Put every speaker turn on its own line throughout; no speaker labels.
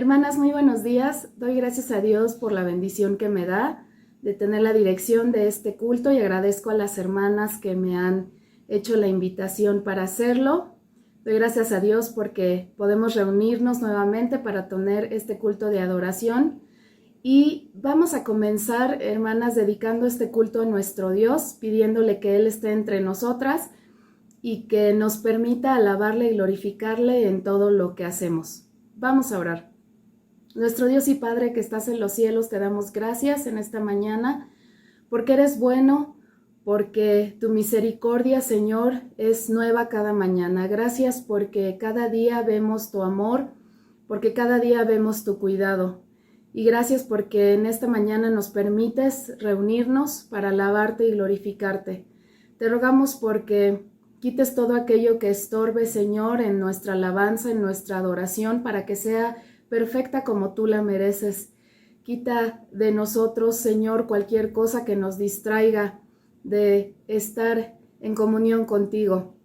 Hermanas, muy buenos días. Doy gracias a Dios por la bendición que me da de tener la dirección de este culto y agradezco a las hermanas que me han hecho la invitación para hacerlo. Doy gracias a Dios porque podemos reunirnos nuevamente para tener este culto de adoración y vamos a comenzar, hermanas, dedicando este culto a nuestro Dios, pidiéndole que Él esté entre nosotras y que nos permita alabarle y glorificarle en todo lo que hacemos. Vamos a orar. Nuestro Dios y Padre que estás en los cielos, te damos gracias en esta mañana porque eres bueno, porque tu misericordia, Señor, es nueva cada mañana. Gracias porque cada día vemos tu amor, porque cada día vemos tu cuidado. Y gracias porque en esta mañana nos permites reunirnos para alabarte y glorificarte. Te rogamos porque quites todo aquello que estorbe, Señor, en nuestra alabanza, en nuestra adoración, para que sea perfecta como tú la mereces. Quita de nosotros, Señor, cualquier cosa que nos distraiga de estar en comunión contigo.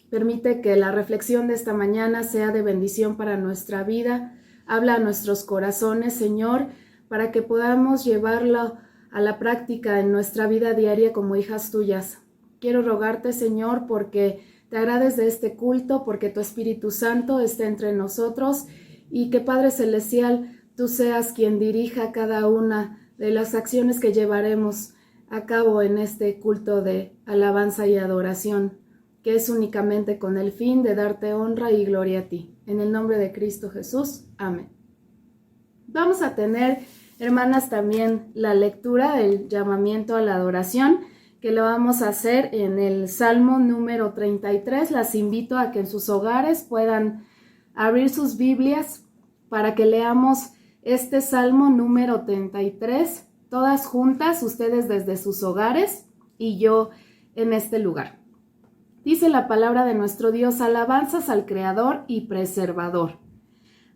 Permite que la reflexión de esta mañana sea de bendición para nuestra vida. Habla a nuestros corazones, Señor, para que podamos llevarlo a la práctica en nuestra vida diaria como hijas tuyas. Quiero rogarte, Señor, porque te agrades de este culto, porque tu Espíritu Santo esté entre nosotros y que, Padre Celestial, tú seas quien dirija cada una de las acciones que llevaremos a cabo en este culto de alabanza y adoración, que es únicamente con el fin de darte honra y gloria a ti. En el nombre de Cristo Jesús. Amén. Vamos a tener, hermanas, también la lectura del llamamiento a la adoración, que lo vamos a hacer en el Salmo número 33. Las invito a que en sus hogares puedan abrir sus Biblias para que leamos este Salmo número 33, todas juntas, ustedes desde sus hogares y yo en este lugar. Dice la palabra de nuestro Dios: alabanzas al Creador y Preservador.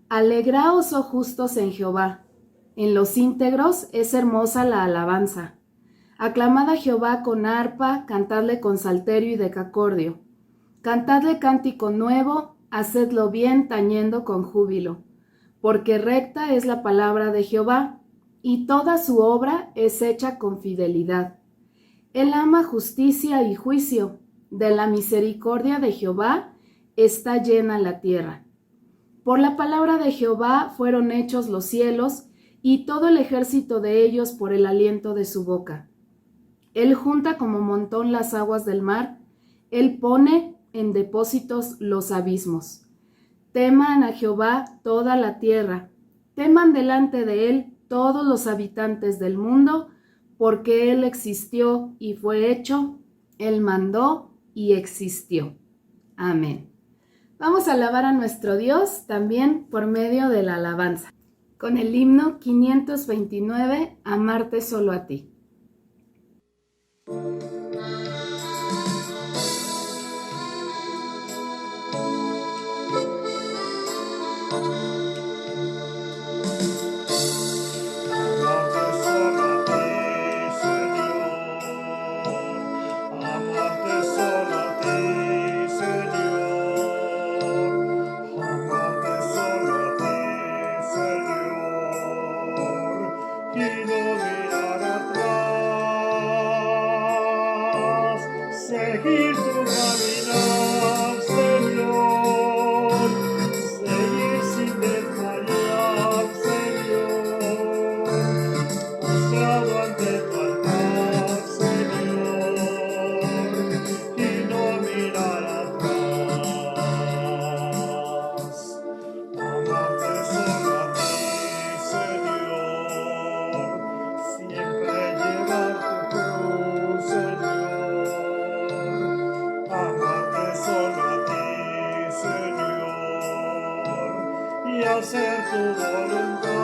Alegraos, oh justos, en Jehová. En los íntegros es hermosa la alabanza. Aclamad a Jehová con arpa, cantadle con salterio y decacordio. Cantadle cántico nuevo, hacedlo bien tañendo con júbilo. Porque recta es la palabra de Jehová, y toda su obra es hecha con fidelidad. Él ama justicia y juicio. De la misericordia de Jehová está llena la tierra. Por la palabra de Jehová fueron hechos los cielos, y todo el ejército de ellos por el aliento de su boca. Él junta como montón las aguas del mar, él pone en depósitos los abismos. Teman a Jehová toda la tierra, teman delante de él todos los habitantes del mundo, porque él existió y fue hecho, él mandó y existió. Amén. Vamos a alabar a nuestro Dios también por medio de la alabanza, con el himno 529, Amarte solo a ti.
Seguir tu caminar, Señor, seguir sin desmayar, Señor, postrado ante tu altar, Señor, y no mirar atrás. Amarte solo a ti, Señor, siempre llevar tu cruz, Señor. Amarte solo a ti, Señor, y hacer tu voluntad.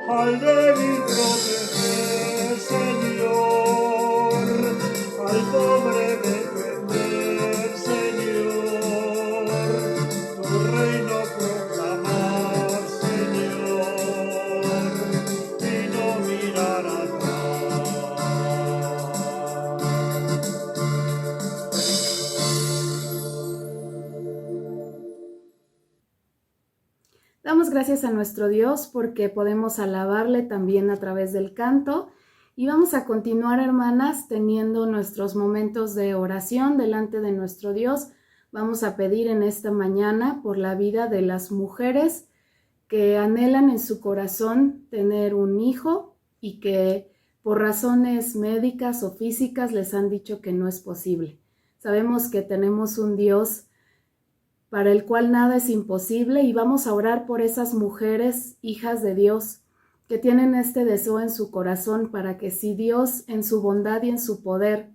Al débil proteger, Señor, al pobre defender, Señor, tu reino proclamar, Señor, y no mirar atrás.
gracias a nuestro Dios porque podemos alabarle también a través del canto. Y vamos a continuar, hermanas, teniendo nuestros momentos de oración delante de nuestro Dios. Vamos a pedir en esta mañana por la vida de las mujeres que anhelan en su corazón tener un hijo y que por razones médicas o físicas les han dicho que no es posible. Sabemos que tenemos un Dios para el cual nada es imposible y vamos a orar por esas mujeres, hijas de Dios, que tienen este deseo en su corazón para que si Dios en su bondad y en su poder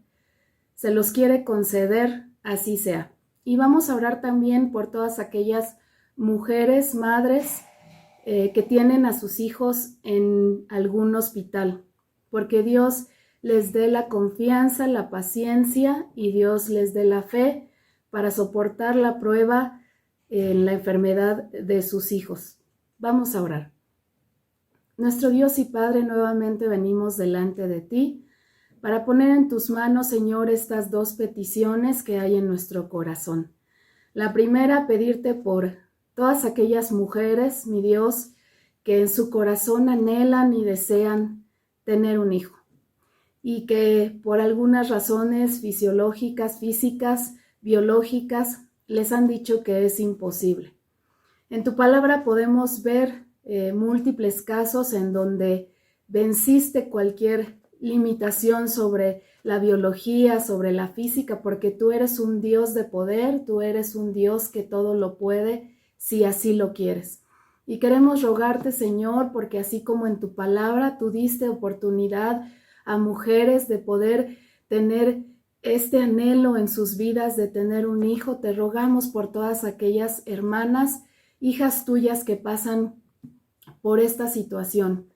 se los quiere conceder, así sea. Y vamos a orar también por todas aquellas mujeres, madres, que tienen a sus hijos en algún hospital, porque Dios les dé la confianza, la paciencia y Dios les dé la fe para soportar la prueba en la enfermedad de sus hijos. Vamos a orar. Nuestro Dios y Padre, nuevamente venimos delante de ti para poner en tus manos, Señor, estas dos peticiones que hay en nuestro corazón. La primera, pedirte por todas aquellas mujeres, mi Dios, que en su corazón anhelan y desean tener un hijo y que por algunas razones fisiológicas, físicas, biológicas, les han dicho que es imposible. En tu palabra podemos ver múltiples casos en donde venciste cualquier limitación sobre la biología, sobre la física, porque tú eres un Dios de poder, tú eres un Dios que todo lo puede si así lo quieres. Y queremos rogarte, Señor, porque así como en tu palabra tú diste oportunidad a mujeres de poder tener este anhelo en sus vidas de tener un hijo, te rogamos por todas aquellas hermanas, hijas tuyas que pasan por esta situación,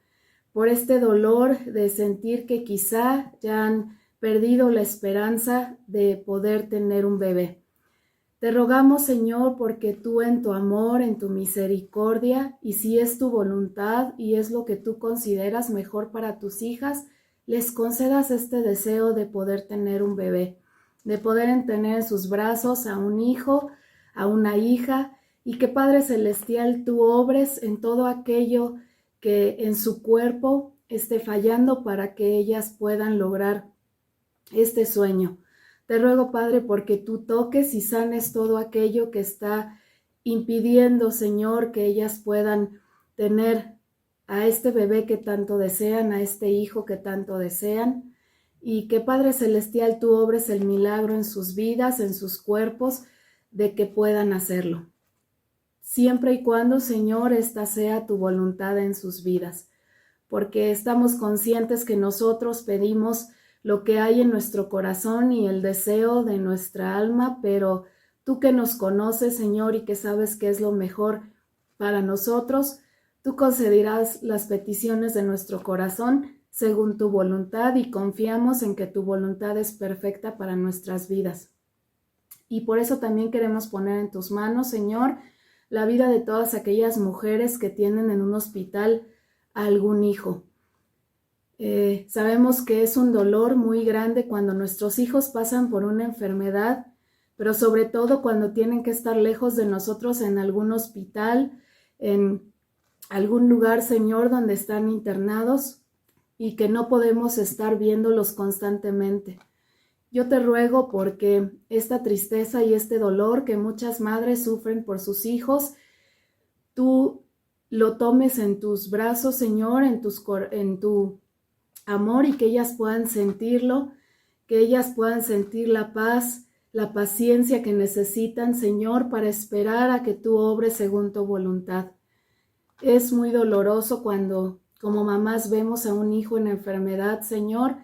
por este dolor de sentir que quizá ya han perdido la esperanza de poder tener un bebé. Te rogamos, Señor, porque tú en tu amor, en tu misericordia, y si es tu voluntad y es lo que tú consideras mejor para tus hijas, les concedas este deseo de poder tener un bebé, de poder tener en sus brazos a un hijo, a una hija, y que Padre Celestial tú obres en todo aquello que en su cuerpo esté fallando para que ellas puedan lograr este sueño. Te ruego, Padre, porque tú toques y sanes todo aquello que está impidiendo, Señor, que ellas puedan tener a este bebé que tanto desean, a este hijo que tanto desean, y que Padre Celestial tú obres el milagro en sus vidas, en sus cuerpos, de que puedan hacerlo. Siempre y cuando, Señor, esta sea tu voluntad en sus vidas, porque estamos conscientes que nosotros pedimos lo que hay en nuestro corazón y el deseo de nuestra alma, pero tú que nos conoces, Señor, y que sabes qué es lo mejor para nosotros, tú concederás las peticiones de nuestro corazón según tu voluntad y confiamos en que tu voluntad es perfecta para nuestras vidas. Y por eso también queremos poner en tus manos, Señor, la vida de todas aquellas mujeres que tienen en un hospital a algún hijo. Sabemos que es un dolor muy grande cuando nuestros hijos pasan por una enfermedad, pero sobre todo cuando tienen que estar lejos de nosotros en algún hospital, en algún lugar, Señor, donde están internados y que no podemos estar viéndolos constantemente. Yo te ruego porque esta tristeza y este dolor que muchas madres sufren por sus hijos, tú lo tomes en tus brazos, Señor, en tu amor y que ellas puedan sentirlo, que ellas puedan sentir la paz, la paciencia que necesitan, Señor, para esperar a que tú obres según tu voluntad. Es muy doloroso cuando como mamás vemos a un hijo en enfermedad, Señor,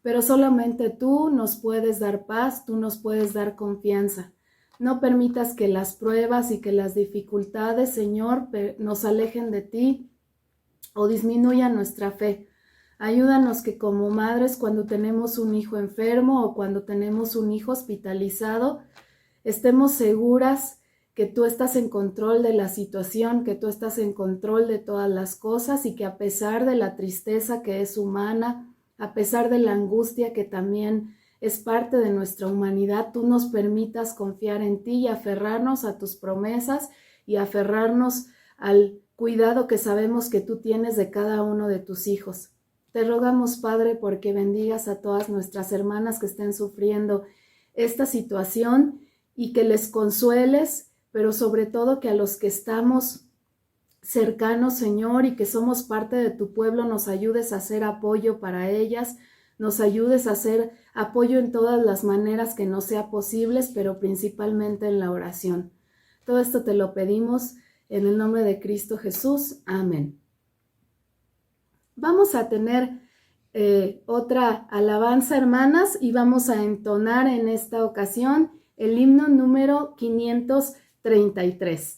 pero solamente tú nos puedes dar paz, tú nos puedes dar confianza. No permitas que las pruebas y que las dificultades, Señor, nos alejen de ti o disminuyan nuestra fe. Ayúdanos que como madres, cuando tenemos un hijo enfermo o cuando tenemos un hijo hospitalizado, estemos seguras que tú estás en control de la situación, que tú estás en control de todas las cosas y que a pesar de la tristeza que es humana, a pesar de la angustia que también es parte de nuestra humanidad, tú nos permitas confiar en ti y aferrarnos a tus promesas y aferrarnos al cuidado que sabemos que tú tienes de cada uno de tus hijos. Te rogamos, Padre, porque bendigas a todas nuestras hermanas que estén sufriendo esta situación y que les consueles, pero sobre todo que a los que estamos cercanos, Señor, y que somos parte de tu pueblo, nos ayudes a hacer apoyo para ellas, nos ayudes a hacer apoyo en todas las maneras que nos sea posibles, pero principalmente en la oración. Todo esto te lo pedimos en el nombre de Cristo Jesús. Amén. Vamos a tener otra alabanza, hermanas, y vamos a entonar en esta ocasión el himno número 533.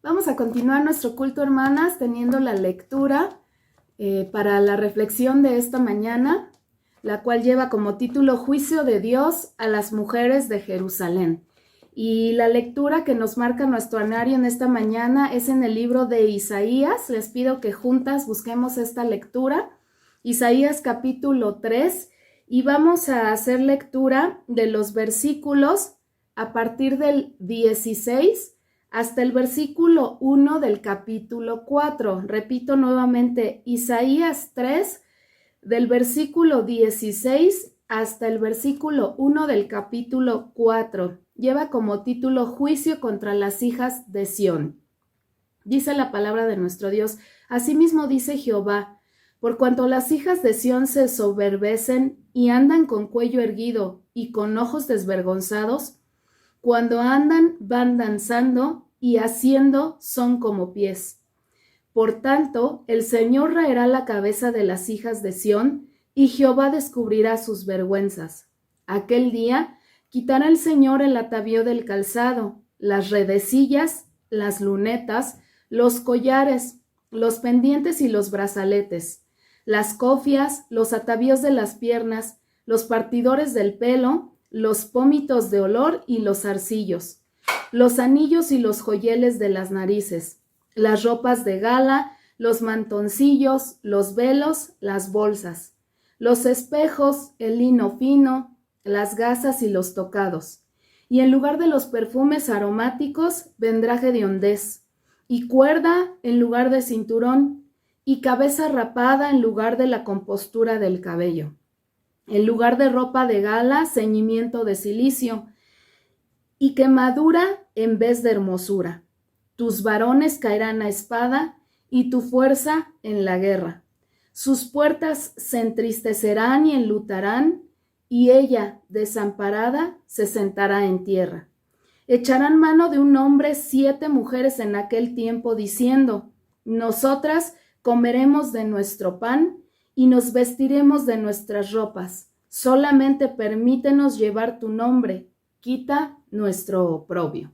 Vamos a continuar nuestro culto, hermanas, teniendo la lectura para la reflexión de esta mañana, la cual lleva como título Juicio de Dios a las mujeres de Jerusalén. Y la lectura que nos marca nuestro anario en esta mañana es en el libro de Isaías. Les pido que juntas busquemos esta lectura, Isaías capítulo 3, y vamos a hacer lectura de los versículos a partir del 16 hasta el versículo 1 del capítulo 4. Repito nuevamente, Isaías 3, del versículo 16 hasta el versículo 1 del capítulo 4. Lleva como título Juicio contra las hijas de Sión. Dice la palabra de nuestro Dios: Asimismo dice Jehová, por cuanto las hijas de Sión se soberbecen y andan con cuello erguido y con ojos desvergonzados, cuando andan van danzando y haciendo son como pies. Por tanto, el Señor raerá la cabeza de las hijas de Sión y Jehová descubrirá sus vergüenzas. Aquel día quitará el Señor el atavío del calzado, las redecillas, las lunetas, los collares, los pendientes y los brazaletes, las cofias, los atavíos de las piernas, los partidores del pelo, los pómitos de olor y los zarcillos, los anillos y los joyeles de las narices, las ropas de gala, los mantoncillos, los velos, las bolsas, los espejos, el lino fino, las gasas y los tocados. Y en lugar de los perfumes aromáticos, vendaje de hondez, y cuerda en lugar de cinturón, y cabeza rapada en lugar de la compostura del cabello. En lugar de ropa de gala, ceñimiento de cilicio, y quemadura en vez de hermosura. Tus varones caerán a espada, y tu fuerza en la guerra. Sus puertas se entristecerán y enlutarán, y ella, desamparada, se sentará en tierra. Echarán mano de un hombre 7 mujeres en aquel tiempo, diciendo: nosotras comeremos de nuestro pan y nos vestiremos de nuestras ropas. Solamente permítenos llevar tu nombre, quita nuestro oprobio.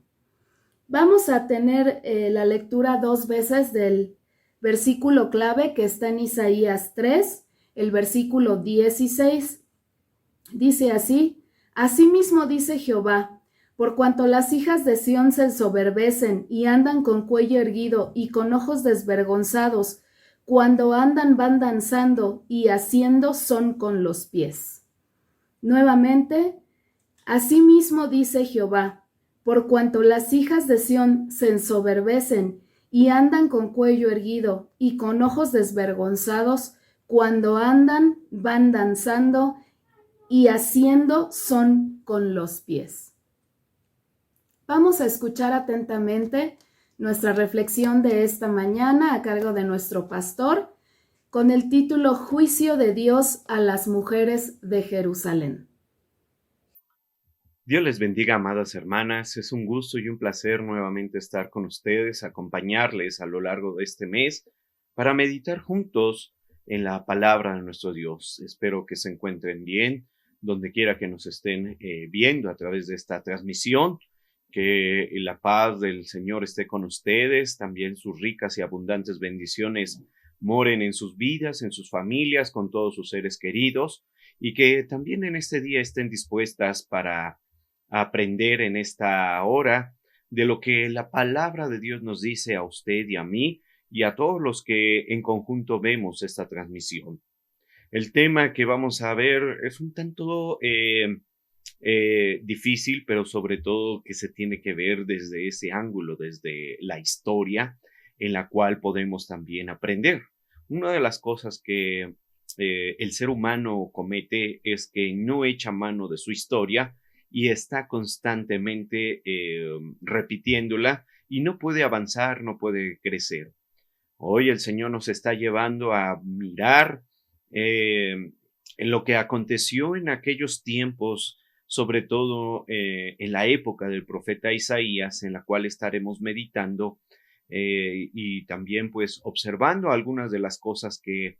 Vamos a tener la lectura 2 veces del versículo clave que está en Isaías 3, el versículo 16. Dice así: asimismo dice Jehová, por cuanto las hijas de Sión se ensoberbecen y andan con cuello erguido y con ojos desvergonzados, cuando andan van danzando y haciendo son con los pies. Nuevamente, asimismo dice Jehová, por cuanto las hijas de Sión se ensoberbecen y andan con cuello erguido y con ojos desvergonzados, cuando andan van danzando y haciendo son con los pies. Vamos a escuchar atentamente nuestra reflexión de esta mañana a cargo de nuestro pastor, con el título Juicio de Dios a las mujeres de Jerusalén.
Dios les bendiga, amadas hermanas. Es un gusto y un placer nuevamente estar con ustedes, acompañarles a lo largo de este mes para meditar juntos en la palabra de nuestro Dios. Espero que se encuentren bien, donde quiera que nos estén viendo a través de esta transmisión. Que la paz del Señor esté con ustedes, también sus ricas y abundantes bendiciones moren en sus vidas, en sus familias, con todos sus seres queridos, y que también en este día estén dispuestas para aprender en esta hora de lo que la palabra de Dios nos dice a usted y a mí y a todos los que en conjunto vemos esta transmisión. El tema que vamos a ver es un tanto difícil, pero sobre todo que se tiene que ver desde ese ángulo, desde la historia en la cual podemos también aprender. Una de las cosas que el ser humano comete es que no echa mano de su historia y está constantemente repitiéndola y no puede avanzar, no puede crecer. Hoy el Señor nos está llevando a mirar en lo que aconteció en aquellos tiempos, sobre todo en la época del profeta Isaías, en la cual estaremos meditando y también pues observando algunas de las cosas que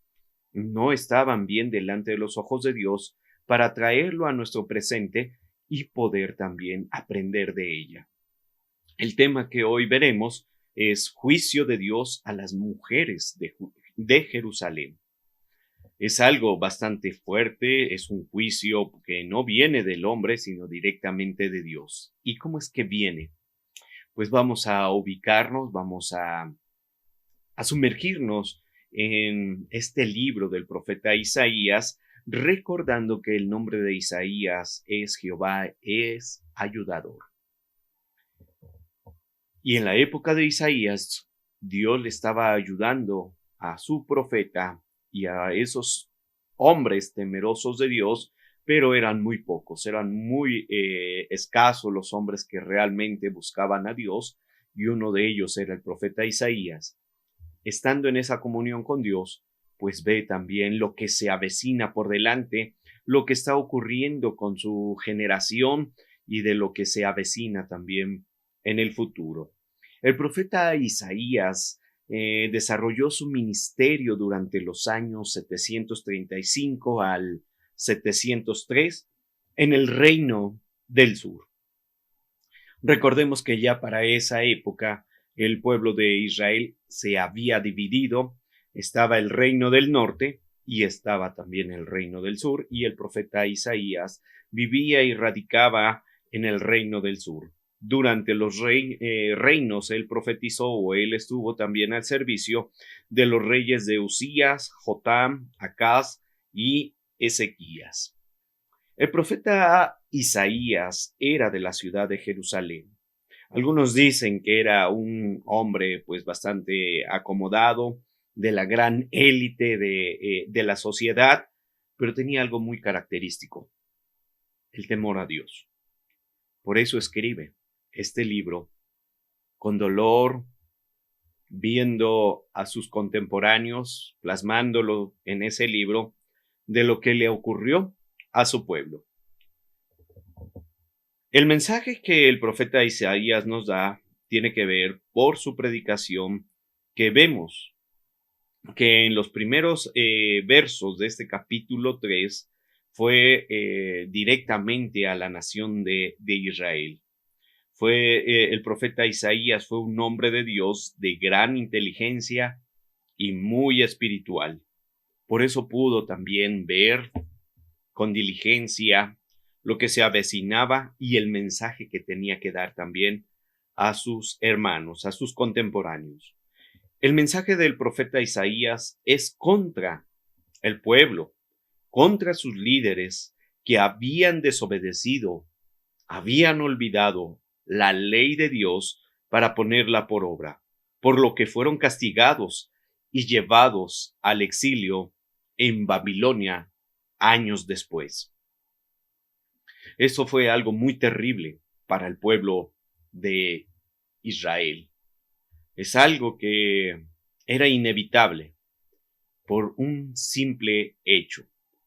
no estaban bien delante de los ojos de Dios para traerlo a nuestro presente y poder también aprender de ella. El tema que hoy veremos es juicio de Dios a las mujeres de Jerusalén. Es algo bastante fuerte, es un juicio que no viene del hombre, sino directamente de Dios. ¿Y cómo es que viene? Pues vamos a ubicarnos, vamos a sumergirnos en este libro del profeta Isaías, recordando que el nombre de Isaías es Jehová es ayudador. Y en la época de Isaías, Dios le estaba ayudando a su profeta y a esos hombres temerosos de Dios, pero eran muy pocos, eran muy escasos los hombres que realmente buscaban a Dios, y uno de ellos era el profeta Isaías. Estando en esa comunión con Dios, pues ve también lo que se avecina por delante, lo que está ocurriendo con su generación y de lo que se avecina también en el futuro. El profeta Isaías desarrolló su ministerio durante los años 735 al 703 en el reino del sur. Recordemos que ya para esa época el pueblo de Israel se había dividido, estaba el reino del norte y estaba también el reino del sur, y el profeta Isaías vivía y radicaba en el reino del sur. Durante los reinos él profetizó, o él estuvo también al servicio de los reyes de Usías, Jotam, Acaz y Ezequías. El profeta Isaías era de la ciudad de Jerusalén. Algunos dicen que era un hombre pues bastante acomodado, de la gran élite de la sociedad, pero tenía algo muy característico: el temor a Dios. Por eso escribe este libro con dolor, viendo a sus contemporáneos, plasmándolo en ese libro, de lo que le ocurrió a su pueblo. El mensaje que el profeta Isaías nos da tiene que ver por su predicación, que vemos que en los primeros versos de este capítulo 3 fue directamente a la nación de Israel. El profeta Isaías fue un hombre de Dios de gran inteligencia y muy espiritual. Por eso pudo también ver con diligencia lo que se avecinaba y el mensaje que tenía que dar también a sus hermanos, a sus contemporáneos. El mensaje del profeta Isaías es contra el pueblo, contra sus líderes que habían desobedecido, habían olvidado la ley de Dios para ponerla por obra, por lo que fueron castigados y llevados al exilio en Babilonia años después. Eso fue algo muy terrible para el pueblo de Israel. Es algo que era inevitable por un simple hecho: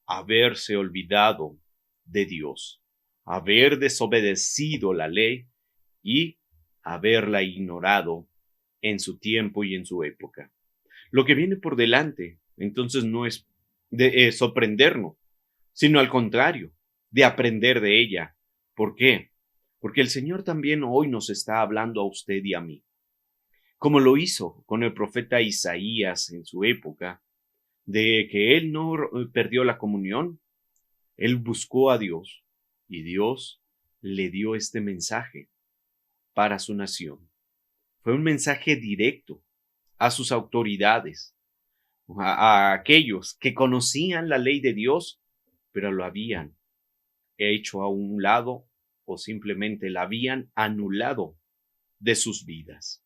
haberse olvidado de Dios, haber desobedecido la ley y haberla ignorado en su tiempo y en su época. Lo que viene por delante, entonces, no es de sorprendernos, sino al contrario, de aprender de ella. ¿Por qué? Porque el Señor también hoy nos está hablando a usted y a mí, como lo hizo con el profeta Isaías en su época, de que él no perdió la comunión, él buscó a Dios y Dios le dio este mensaje para su nación. Fue un mensaje directo a sus autoridades, a aquellos que conocían la ley de Dios, pero lo habían hecho a un lado o simplemente la habían anulado de sus vidas.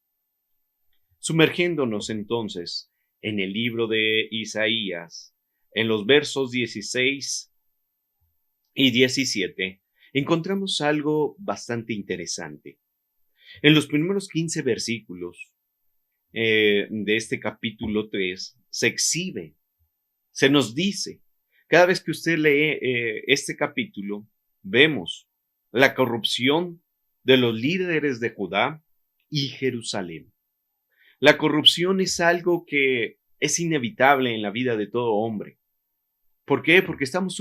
Sumergiéndonos entonces en el libro de Isaías, en los versos 16 y 17, encontramos algo bastante interesante. En los primeros 15 versículos de este capítulo 3 se exhibe, se nos dice, cada vez que usted lee este capítulo, vemos la corrupción de los líderes de Judá y Jerusalén. La corrupción es algo que es inevitable en la vida de todo hombre. ¿Por qué? Porque estamos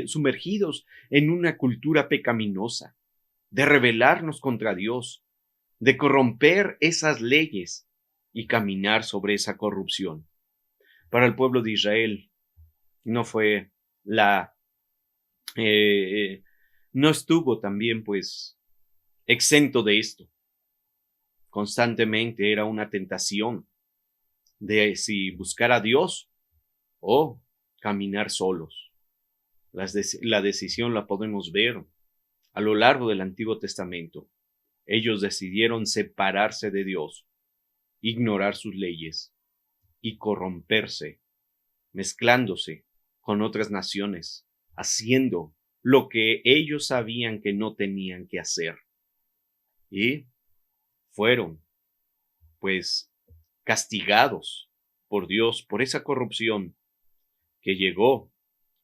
sumergidos en una cultura pecaminosa, de rebelarnos contra Dios, de corromper esas leyes y caminar sobre esa corrupción. Para el pueblo de Israel no fue no estuvo también pues exento de esto. Constantemente era una tentación de si buscar a Dios o caminar solos. La decisión la podemos ver a lo largo del Antiguo Testamento. Ellos decidieron separarse de Dios, ignorar sus leyes y corromperse, mezclándose con otras naciones, haciendo lo que ellos sabían que no tenían que hacer. Y fueron, pues, castigados por Dios por esa corrupción que llegó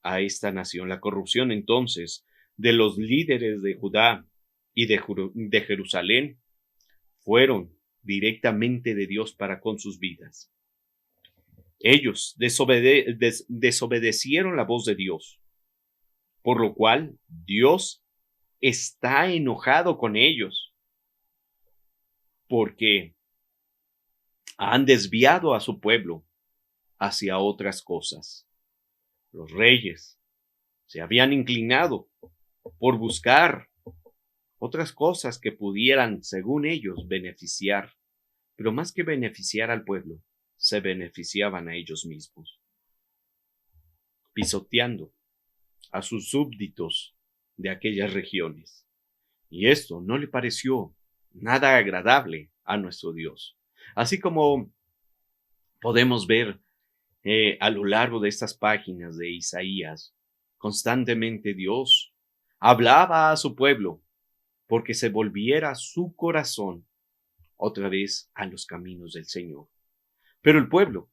a esta nación. La corrupción entonces de los líderes de Judá y de Jerusalén fueron directamente de Dios para con sus vidas. Ellos desobedecieron la voz de Dios, por lo cual Dios está enojado con ellos, porque Han desviado a su pueblo hacia otras cosas. Los reyes se habían inclinado por buscar otras cosas que pudieran, según ellos, beneficiar, pero más que beneficiar al pueblo, se beneficiaban a ellos mismos, pisoteando a sus súbditos de aquellas regiones. Y esto no le pareció nada agradable a nuestro Dios. Así como podemos ver a lo largo de estas páginas de Isaías, constantemente Dios hablaba a su pueblo porque se volviera su corazón otra vez a los caminos del Señor. Pero el pueblo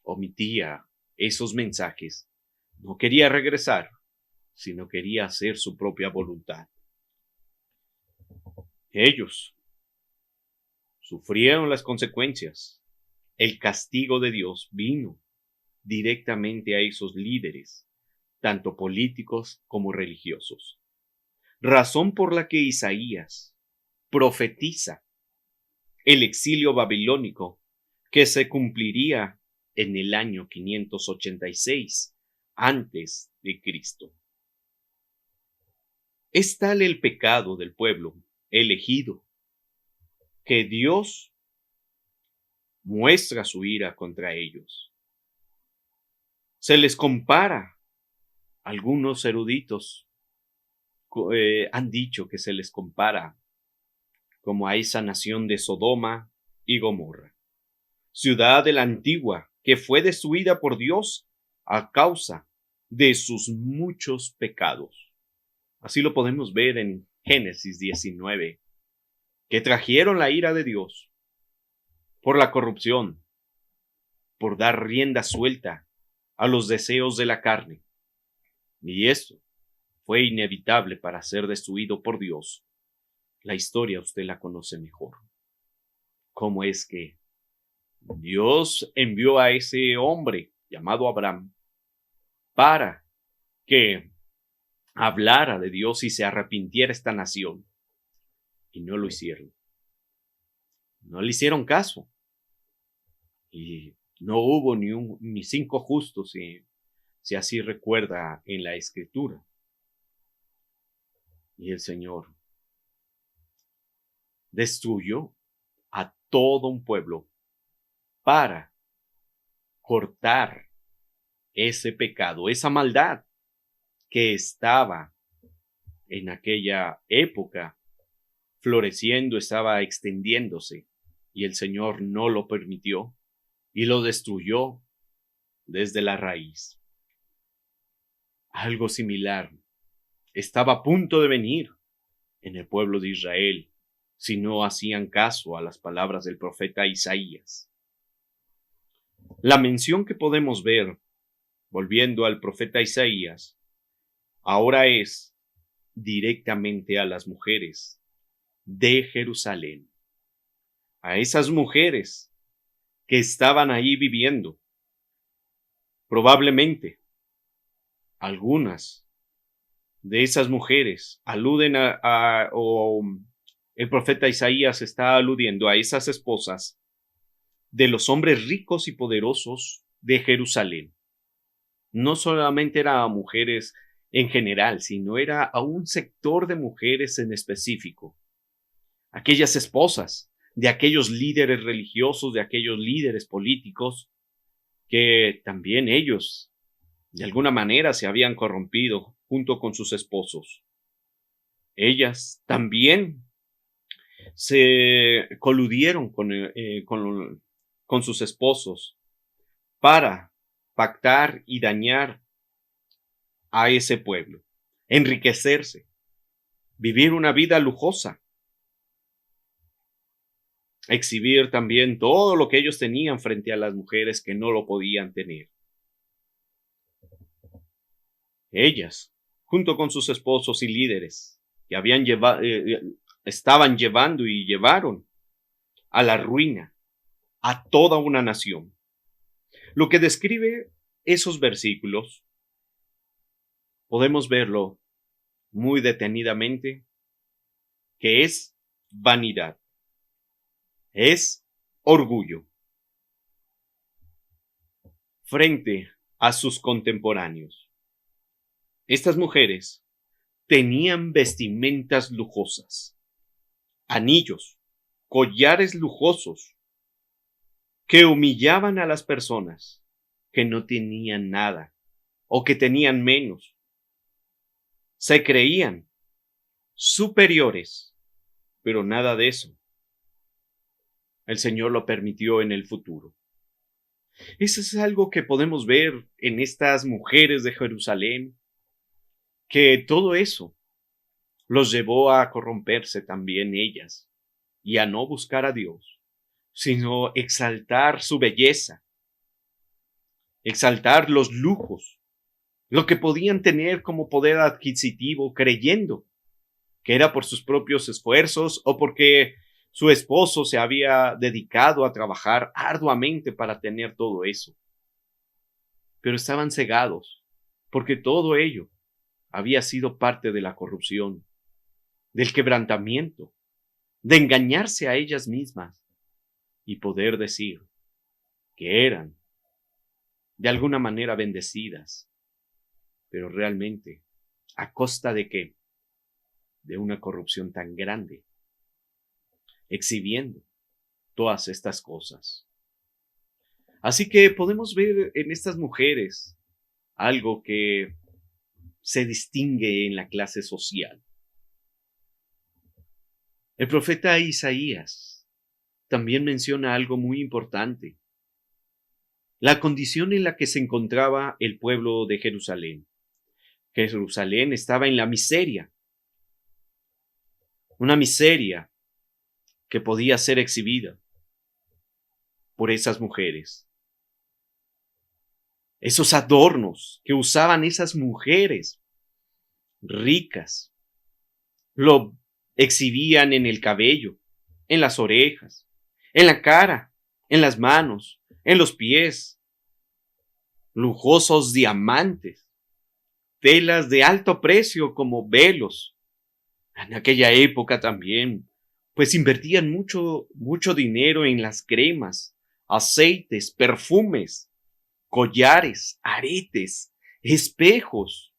omitía esos mensajes, no quería regresar, sino quería hacer su propia voluntad. Ellos sufrieron las consecuencias. El castigo de Dios vino directamente a esos líderes, tanto políticos como religiosos. Razón por la que Isaías profetiza el exilio babilónico que se cumpliría en el año 586 antes de Cristo. Es tal el pecado del pueblo elegido que Dios muestra su ira contra ellos. Se les compara, algunos eruditos han dicho que se les compara como a esa nación de Sodoma y Gomorra, ciudad de la antigua que fue destruida por Dios a causa de sus muchos pecados. Así lo podemos ver en Génesis 19, que trajeron la ira de Dios por la corrupción, por dar rienda suelta a los deseos de la carne. Y esto fue inevitable para ser destruido por Dios. La historia usted la conoce mejor. ¿Cómo es que Dios envió a ese hombre llamado Abraham para que hablara de Dios y se arrepintiera esta nación? Y no lo hicieron. No le hicieron caso. Y no hubo ni 5 justos, si así recuerda en la Escritura. Y el Señor destruyó a todo un pueblo para cortar ese pecado, esa maldad que estaba en aquella época floreciendo, estaba extendiéndose, y el Señor no lo permitió y lo destruyó desde la raíz. Algo similar estaba a punto de venir en el pueblo de Israel si no hacían caso a las palabras del profeta Isaías. La mención que podemos ver, volviendo al profeta Isaías, ahora es directamente a las mujeres de Jerusalén, a esas mujeres que estaban ahí viviendo. Probablemente algunas de esas mujeres aluden o el profeta Isaías está aludiendo a esas esposas de los hombres ricos y poderosos de Jerusalén. No solamente era a mujeres en general, sino era a un sector de mujeres en específico. Aquellas esposas de aquellos líderes religiosos, de aquellos líderes políticos, que también ellos, de alguna manera, se habían corrompido junto con sus esposos. Ellas también se coludieron con sus esposos para pactar y dañar a ese pueblo, enriquecerse, vivir una vida lujosa, exhibir también todo lo que ellos tenían frente a las mujeres que no lo podían tener. Ellas, junto con sus esposos y líderes, que estaban llevando y llevaron a la ruina a toda una nación. Lo que describe esos versículos, podemos verlo muy detenidamente, que es vanidad, es orgullo frente a sus contemporáneos. Estas mujeres tenían vestimentas lujosas, anillos, collares lujosos, que humillaban a las personas que no tenían nada o que tenían menos. Se creían superiores, pero nada de eso el Señor lo permitió en el futuro. Eso es algo que podemos ver en estas mujeres de Jerusalén, que todo eso los llevó a corromperse también ellas y a no buscar a Dios, sino exaltar su belleza, exaltar los lujos, lo que podían tener como poder adquisitivo, creyendo que era por sus propios esfuerzos o porque su esposo se había dedicado a trabajar arduamente para tener todo eso. Pero estaban cegados, porque todo ello había sido parte de la corrupción, del quebrantamiento, de engañarse a ellas mismas y poder decir que eran de alguna manera bendecidas, pero realmente, ¿a costa de qué? De una corrupción tan grande, exhibiendo todas estas cosas. Así que podemos ver en estas mujeres algo que se distingue en la clase social. El profeta Isaías también menciona algo muy importante: la condición en la que se encontraba el pueblo de Jerusalén. Jerusalén estaba en la miseria, una miseria que podía ser exhibida por esas mujeres. Esos adornos que usaban esas mujeres ricas, lo exhibían en el cabello, en las orejas, en la cara, en las manos, en los pies, lujosos diamantes, telas de alto precio como velos. En aquella época también, pues invertían mucho dinero en las cremas, aceites, perfumes, collares, aretes, espejos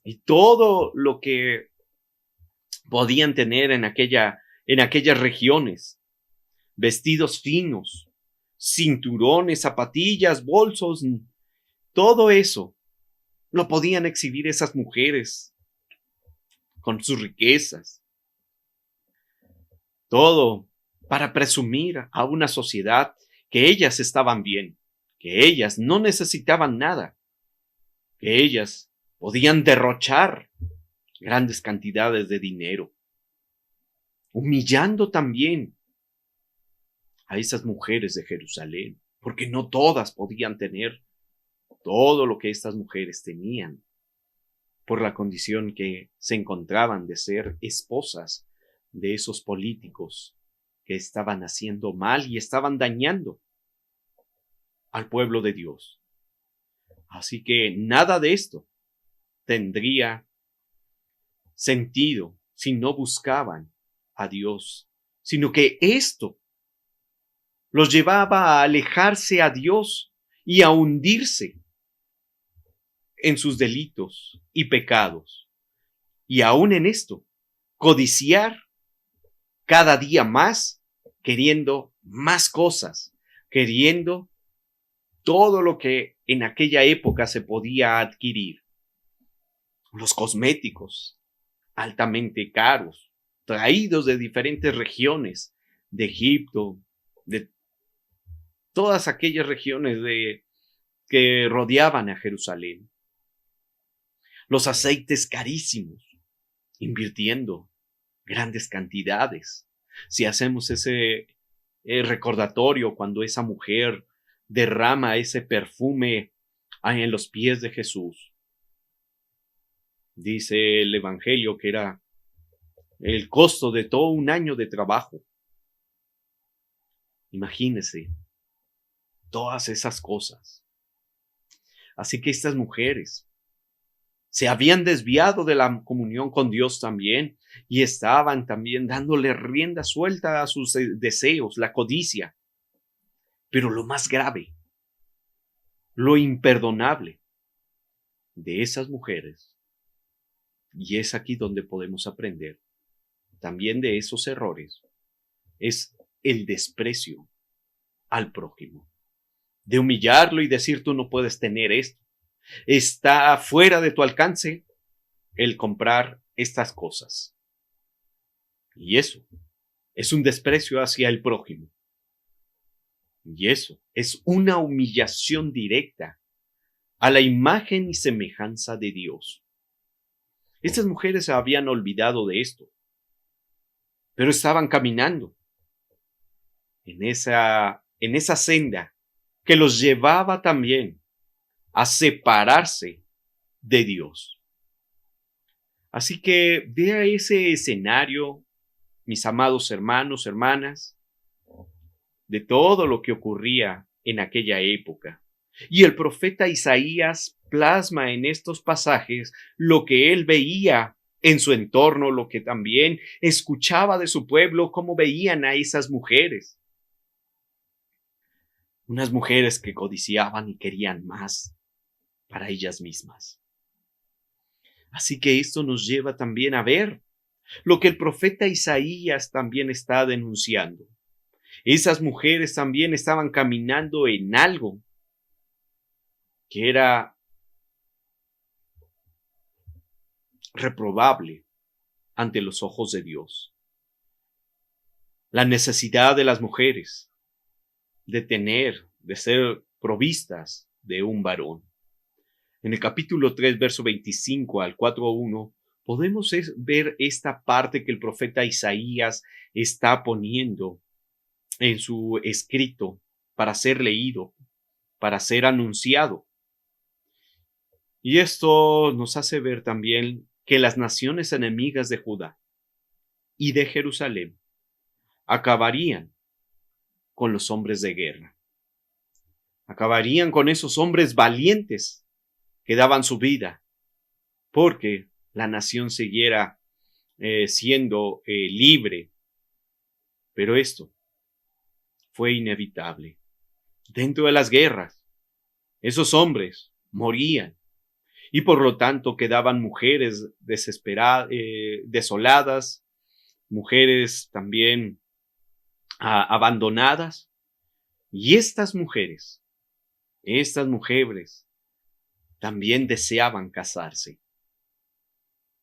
y todo lo que podían tener en aquellas regiones. Vestidos finos, cinturones, zapatillas, bolsos, todo eso lo podían exhibir esas mujeres con sus riquezas. Todo para presumir a una sociedad que ellas estaban bien, que ellas no necesitaban nada, que ellas podían derrochar grandes cantidades de dinero, humillando también a esas mujeres de Jerusalén, porque no todas podían tener todo lo que estas mujeres tenían, por la condición que se encontraban de ser esposas de esos políticos que estaban haciendo mal y estaban dañando al pueblo de Dios. Así que nada de esto tendría sentido si no buscaban a Dios, sino que esto los llevaba a alejarse a Dios y a hundirse en sus delitos y pecados. Y aún en esto, codiciar cada día más, queriendo más cosas, queriendo todo lo que en aquella época se podía adquirir. Los cosméticos, altamente caros, traídos de diferentes regiones, de Egipto, de todas aquellas regiones que rodeaban a Jerusalén. Los aceites carísimos, invirtiendo grandes cantidades. Si hacemos ese recordatorio cuando esa mujer derrama ese perfume en los pies de Jesús, dice el Evangelio que era el costo de todo un año de trabajo. Imagínense todas esas cosas. Así que estas mujeres se habían desviado de la comunión con Dios también, y estaban también dándole rienda suelta a sus deseos, la codicia. Pero lo más grave, lo imperdonable de esas mujeres, y es aquí donde podemos aprender también de esos errores, es el desprecio al prójimo, de humillarlo y decir tú no puedes tener esto, está fuera de tu alcance el comprar estas cosas. Y eso es un desprecio hacia el prójimo. Y eso es una humillación directa a la imagen y semejanza de Dios. Estas mujeres se habían olvidado de esto, pero estaban caminando en esa senda que los llevaba también a separarse de Dios. Así que vea ese escenario, mis amados hermanos, hermanas, de todo lo que ocurría en aquella época. Y el profeta Isaías plasma en estos pasajes lo que él veía en su entorno, lo que también escuchaba de su pueblo, cómo veían a esas mujeres. Unas mujeres que codiciaban y querían más para ellas mismas. Así que esto nos lleva también a ver lo que el profeta Isaías también está denunciando. Esas mujeres también estaban caminando en algo que era reprobable ante los ojos de Dios. La necesidad de las mujeres de ser provistas de un varón. En el capítulo 3, verso 25 al 4:1, podemos ver esta parte que el profeta Isaías está poniendo en su escrito para ser leído, para ser anunciado. Y esto nos hace ver también que las naciones enemigas de Judá y de Jerusalén acabarían con los hombres de guerra. Acabarían con esos hombres valientes que daban su vida porque la nación siguiera siendo libre. Pero esto fue inevitable. Dentro de las guerras, esos hombres morían y por lo tanto quedaban mujeres desesperadas, desoladas, mujeres también abandonadas. Y estas mujeres también deseaban casarse.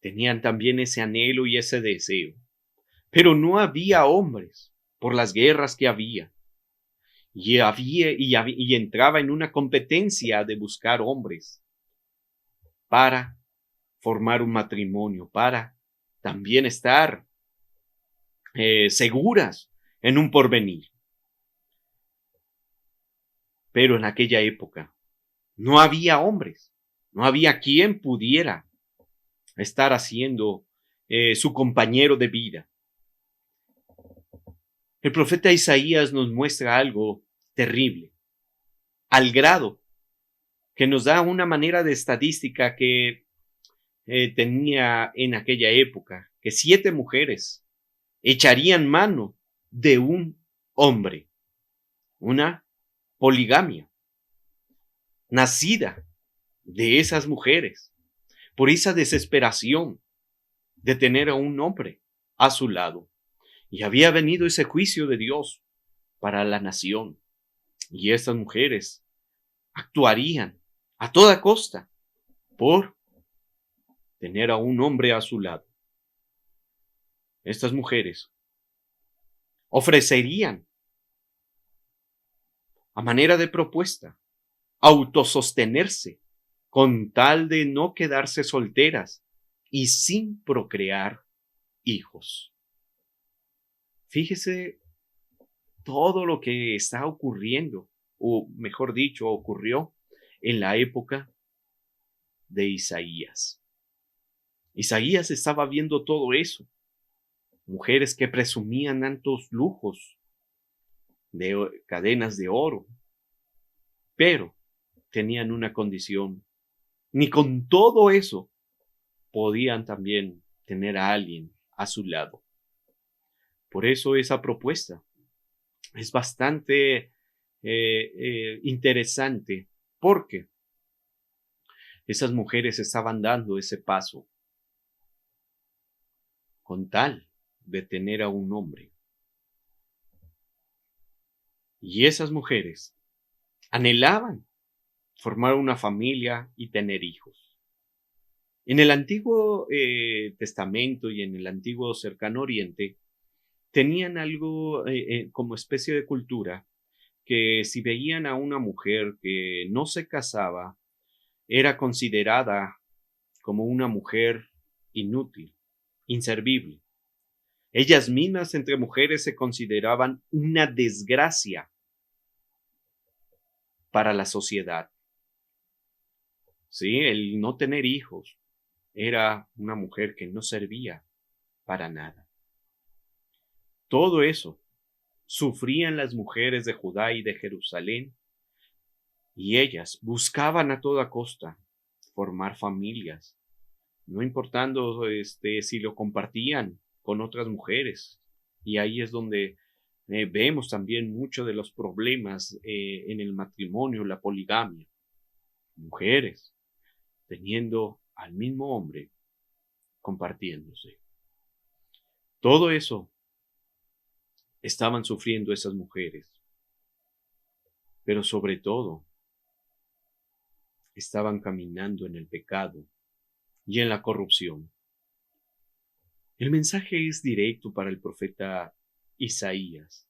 Tenían también ese anhelo y ese deseo. Pero no había hombres por las guerras que había. Y entraba en una competencia de buscar hombres para formar un matrimonio, para también estar seguras en un porvenir. Pero en aquella época no había hombres, no había quien pudiera estar haciendo su compañero de vida. El profeta Isaías nos muestra algo terrible, al grado que nos da una manera de estadística que tenía en aquella época, que 7 mujeres echarían mano de un hombre, una poligamia, nacida de esas mujeres, por esa desesperación de tener a un hombre a su lado. Y había venido ese juicio de Dios para la nación. Y estas mujeres actuarían a toda costa por tener a un hombre a su lado. Estas mujeres ofrecerían, a manera de propuesta, autosostenerse con tal de no quedarse solteras y sin procrear hijos. Fíjese todo lo que está ocurriendo, o mejor dicho, ocurrió en la época de Isaías. Isaías estaba viendo todo eso. Mujeres que presumían tantos lujos, de cadenas de oro, pero tenían una condición. Ni con todo eso podían también tener a alguien a su lado. Por eso esa propuesta es bastante interesante, porque esas mujeres estaban dando ese paso con tal de tener a un hombre. Y esas mujeres anhelaban formar una familia y tener hijos. En el Antiguo Testamento y en el Antiguo Cercano Oriente tenían algo como especie de cultura, que si veían a una mujer que no se casaba, era considerada como una mujer inútil, inservible. Ellas mismas entre mujeres se consideraban una desgracia para la sociedad. Sí, el no tener hijos era una mujer que no servía para nada. Todo eso sufrían las mujeres de Judá y de Jerusalén, y ellas buscaban a toda costa formar familias, no importando si lo compartían con otras mujeres. Y ahí es donde vemos también muchos de los problemas en el matrimonio, la poligamia. Mujeres teniendo al mismo hombre, compartiéndose. Todo eso estaban sufriendo esas mujeres, pero sobre todo estaban caminando en el pecado y en la corrupción. El mensaje es directo para el profeta Isaías.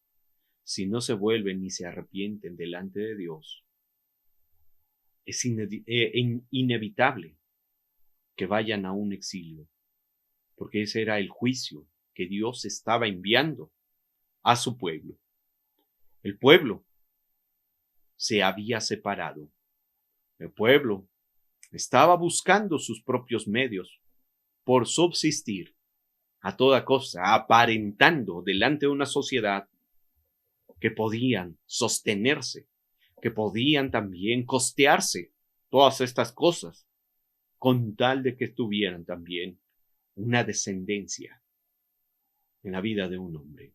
Si no se vuelven ni se arrepienten delante de Dios, es inevitable que vayan a un exilio, porque ese era el juicio que Dios estaba enviando a su pueblo. El pueblo se había separado. El pueblo estaba buscando sus propios medios por subsistir a toda costa, aparentando delante de una sociedad que podían sostenerse, que podían también costearse todas estas cosas, con tal de que tuvieran también una descendencia en la vida de un hombre.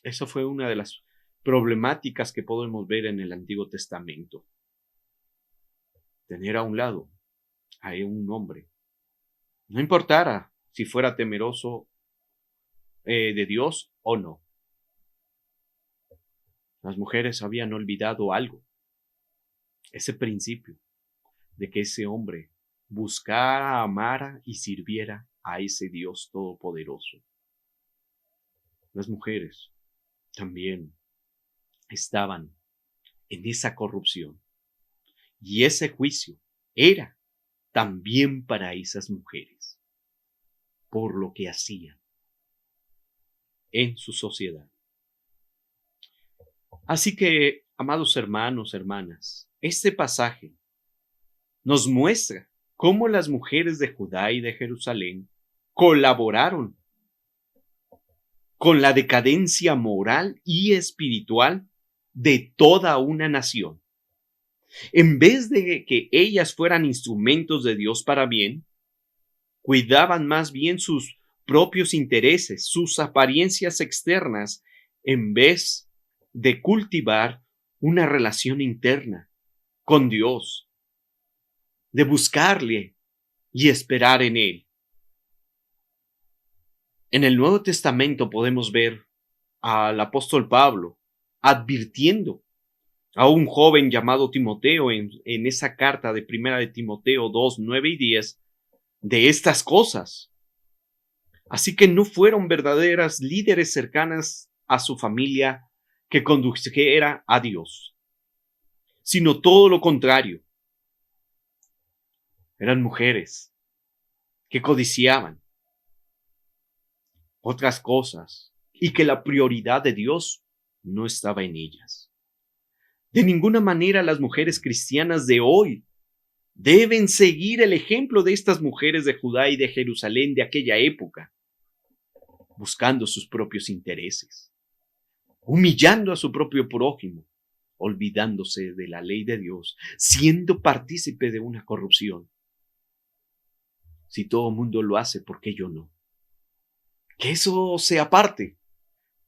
Esa fue una de las problemáticas que podemos ver en el Antiguo Testamento. Tener a un lado a un hombre, no importara si fuera temeroso de Dios o no. Las mujeres habían olvidado algo, ese principio de que ese hombre buscara, amara y sirviera a ese Dios todopoderoso. Las mujeres también estaban en esa corrupción, y ese juicio era también para esas mujeres, por lo que hacían en su sociedad. Así que, amados hermanos, hermanas, este pasaje nos muestra cómo las mujeres de Judá y de Jerusalén colaboraron con la decadencia moral y espiritual de toda una nación. En vez de que ellas fueran instrumentos de Dios para bien, cuidaban más bien sus propios intereses, sus apariencias externas, en vez de cultivar una relación interna con Dios, de buscarle y esperar en Él. En el Nuevo Testamento podemos ver al apóstol Pablo advirtiendo a un joven llamado Timoteo en esa carta de primera de Timoteo 2, 9 y 10 de estas cosas. Así que no fueron verdaderas líderes cercanas a su familia que condujera a Dios, sino todo lo contrario. Eran mujeres que codiciaban otras cosas y que la prioridad de Dios no estaba en ellas. De ninguna manera las mujeres cristianas de hoy deben seguir el ejemplo de estas mujeres de Judá y de Jerusalén de aquella época, buscando sus propios intereses, humillando a su propio prójimo, olvidándose de la ley de Dios, siendo partícipe de una corrupción. Si todo el mundo lo hace, ¿por qué yo no? Que eso se aparte,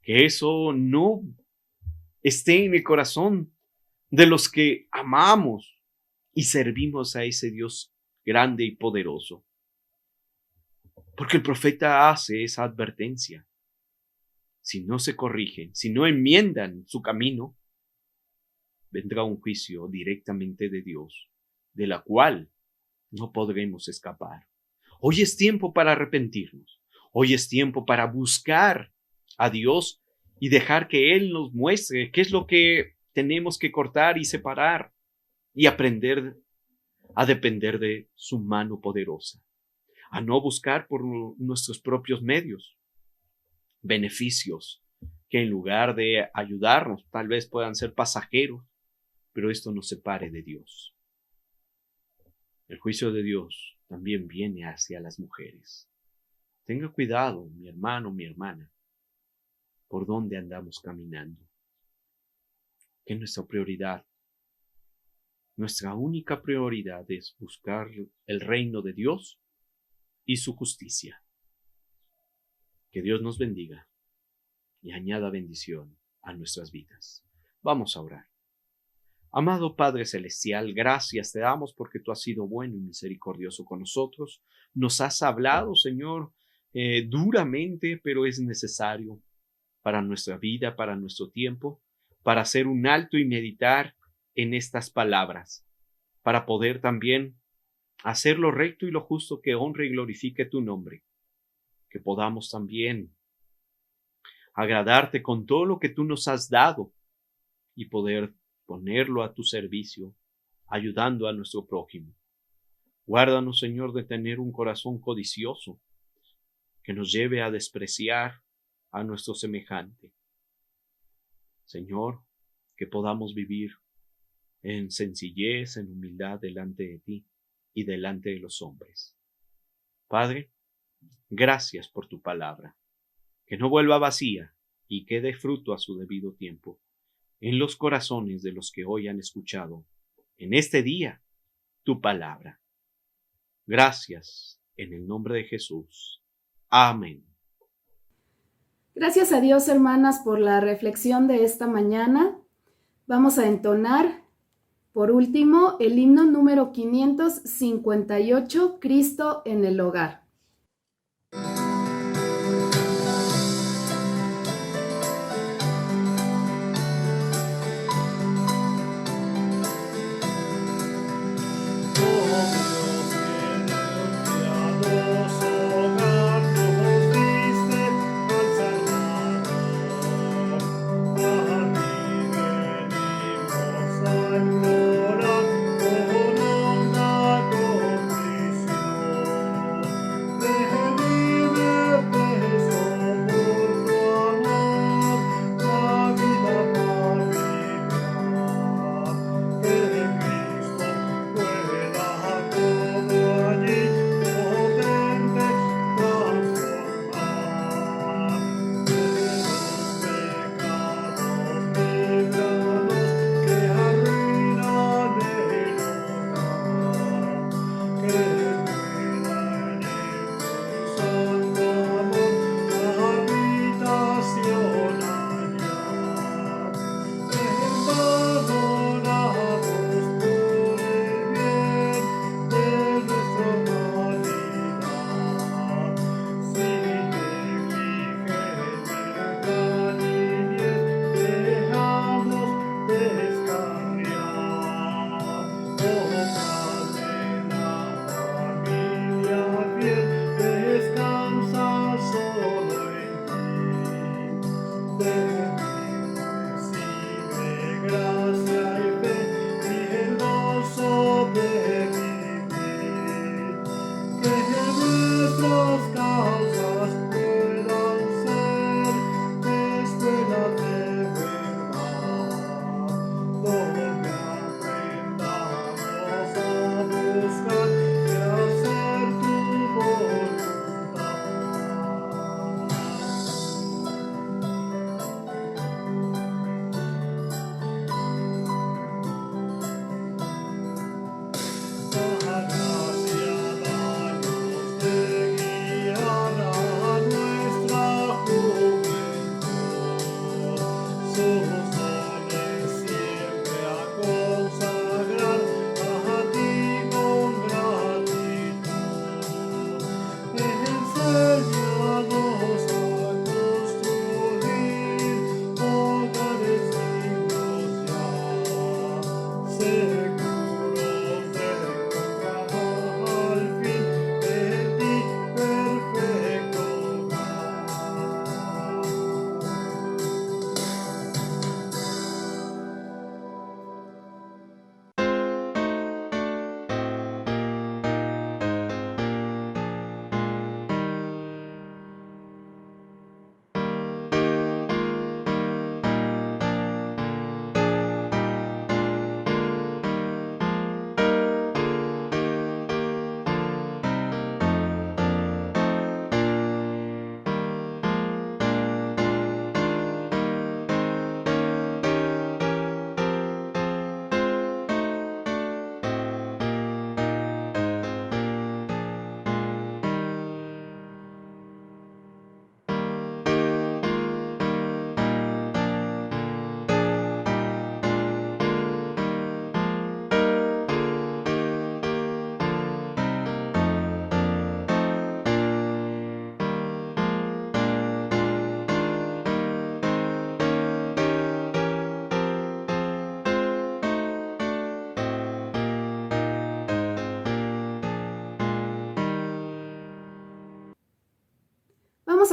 que eso no esté en el corazón de los que amamos y servimos a ese Dios grande y poderoso. Porque el profeta hace esa advertencia. Si no se corrigen, si no enmiendan su camino, vendrá un juicio directamente de Dios, de la cual no podremos escapar. Hoy es tiempo para arrepentirnos. Hoy es tiempo para buscar a Dios y dejar que Él nos muestre qué es lo que tenemos que cortar y separar y aprender a depender de su mano poderosa, a no buscar por nuestros propios medios beneficios que en lugar de ayudarnos tal vez puedan ser pasajeros, pero esto nos separe de Dios. El juicio de Dios también viene hacia las mujeres. Tenga cuidado, mi hermano, mi hermana, por dónde andamos caminando. Que nuestra prioridad, nuestra única prioridad es buscar el reino de Dios y su justicia. Que Dios nos bendiga y añada bendición a nuestras vidas. Vamos a orar. Amado Padre Celestial, gracias te damos porque tú has sido bueno y misericordioso con nosotros. Nos has hablado, Señor, duramente, pero es necesario para nuestra vida, para nuestro tiempo, para hacer un alto y meditar en estas palabras, para poder también hacer lo recto y lo justo que honre y glorifique tu nombre, que podamos también agradarte con todo lo que tú nos has dado y poder ponerlo a tu servicio, ayudando a nuestro prójimo. Guárdanos, Señor, de tener un corazón codicioso que nos lleve a despreciar a nuestro semejante. Señor, que podamos vivir en sencillez, en humildad delante de ti y delante de los hombres. Padre, gracias por tu palabra, que no vuelva vacía y que dé fruto a su debido tiempo en los corazones de los que hoy han escuchado en este día tu palabra. Gracias en el nombre de Jesús. Amén.
Gracias a Dios, hermanas, por la reflexión de esta mañana. Vamos a entonar, por último, el himno número 558, Cristo en el hogar.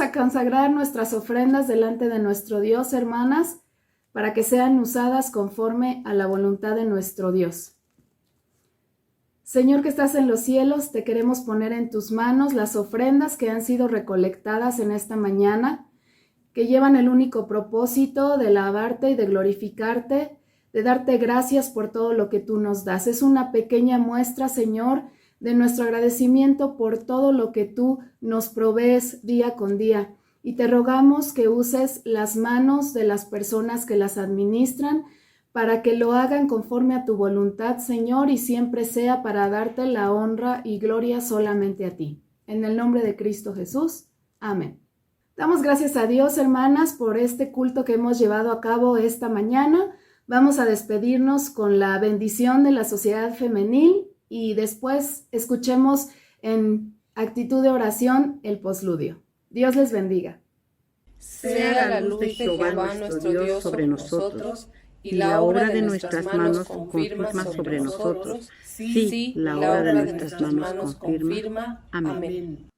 a consagrar nuestras ofrendas delante de nuestro Dios, hermanas, para que sean usadas conforme a la voluntad de nuestro Dios. Señor que estás en los cielos, te queremos poner en tus manos las ofrendas que han sido recolectadas en esta mañana, que llevan el único propósito de alabarte y de glorificarte, de darte gracias por todo lo que tú nos das. Es una pequeña muestra, Señor, de nuestro agradecimiento por todo lo que tú nos provees día con día. Y te rogamos que uses las manos de las personas que las administran para que lo hagan conforme a tu voluntad, Señor, y siempre sea para darte la honra y gloria solamente a ti. En el nombre de Cristo Jesús. Amén. Damos gracias a Dios, hermanas, por este culto que hemos llevado a cabo esta mañana. Vamos a despedirnos con la bendición de la Sociedad Femenil y después escuchemos en actitud de oración el posludio. Dios les bendiga.
Sea la luz de Jehová nuestro Dios sobre nosotros, y la obra de nuestras manos confirma sobre nosotros. Sí, la obra de nuestras manos confirma. Amén.